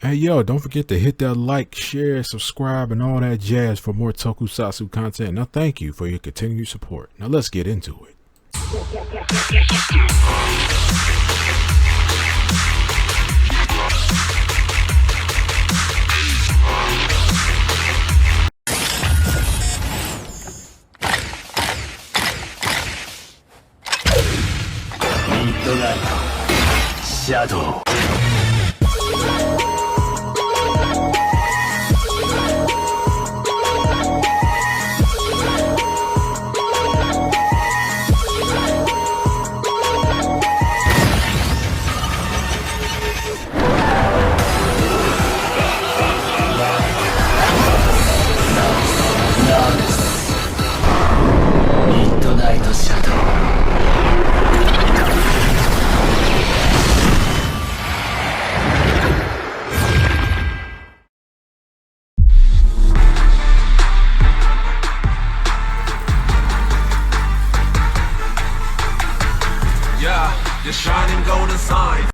Hey yo, don't forget to hit that like, share, subscribe, and all that jazz for more tokusatsu content. Now thank you for your continued support. Now let's get into it. Shadow. Midnight Shadow. Yeah, the shining golden sign.